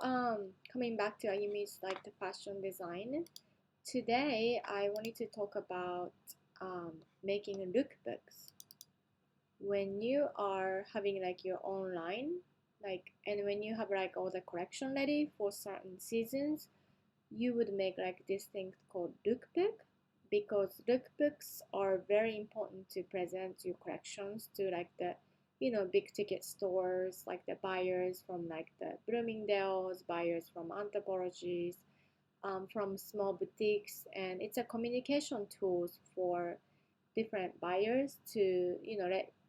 Coming back to Ayumi's like the fashion design, today I wanted to talk about making lookbooks. When you are having like your online, like, and when you have like all the collection ready for certain seasons, you would make like this thing called lookbook because lookbooks are very important to present your collections to like the big ticket stores, like the buyers from like the Bloomingdale's, buyers from anthropologies, from small boutiques, and it's a communication tools for different buyers to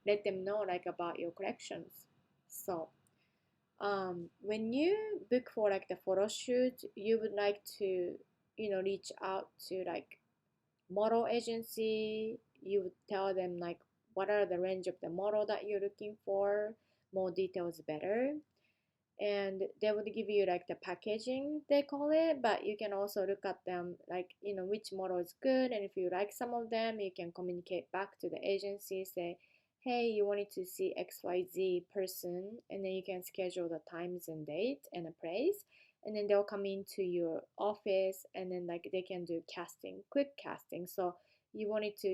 let them know like about your collections. So when you book for like the photo shoot, you would like to reach out to like model agency. You would tell them like what are the range of the model that you're looking for, more details better, and they would give you like the packaging they call it, but you can also look at them like which model is good, and if you like some of them you can communicate back to the agency, say hey, you wanted to see XYZ person, and then you can schedule the times and date and a price, and then they'll come into your office, and then like they can do casting, quick casting. So you wanted to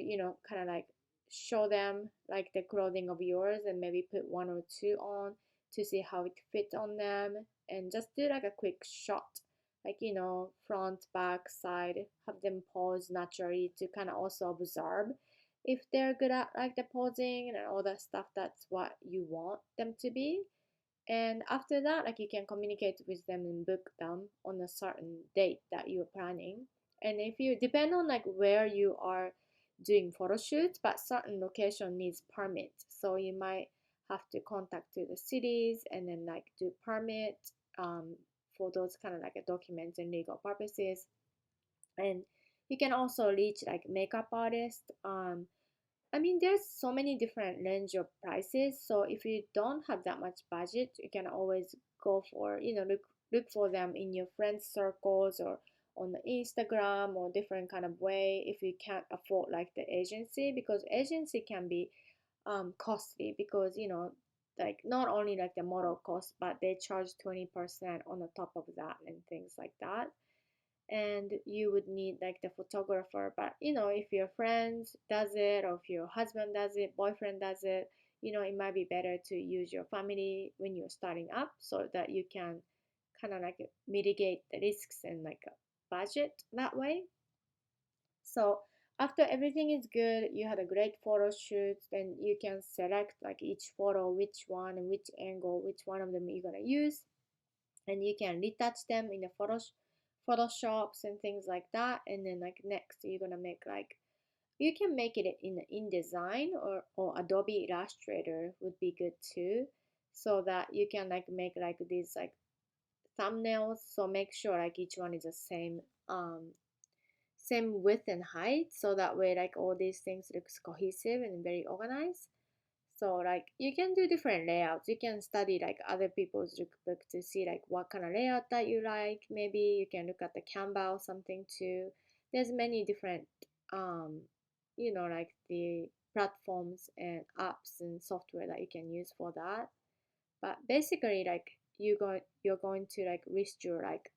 kind of like show them like the clothing of yours and maybe put one or two on to see how it fits on them, and just do like a quick shot, like front, back, side, have them pose naturally to kind of also observe if they're good at like the posing and all that stuff. That's what you want them to be. And after that, like you can communicate with them and book them on a certain date that you're planning. And if you depend on like where you are doing photo shoots, but certain location needs permit, so you might have to contact to the cities and then like do permit um, for those kind of like a documents and legal purposes. And you can also reach like makeup artists. I mean, there's so many different range of prices. So if you don't have that much budget, you can always go for, look for them in your friends circles or on the Instagram or different kind of way if you can't afford like the agency, because agency can be costly because like not only like the model cost, but they charge 20% on the top of that and things like that. And you would need like the photographer, but if your friend does it or if your husband does it, boyfriend does it, it might be better to use your family when you're starting up so that you can kind of like mitigate the risks and like a budget that way. So after everything is good, you had a great photo shoot, then you can select like each photo, which one and which angle, which one of them you're gonna use, and you can retouch them in the photoshops and things like that. And then like next you're gonna make like, you can make it in InDesign or Adobe Illustrator would be good too, so that you can like make like these like thumbnails. So make sure like each one is the same width and height, so that way like all these things looks cohesive and very organized. So like you can do different layouts. You can study like other people's lookbook to see like what kind of layout that you like. Maybe you can look at the Canva or something too. There's many different like the platforms and apps and software that you can use for that. But basically like you're going to like list your like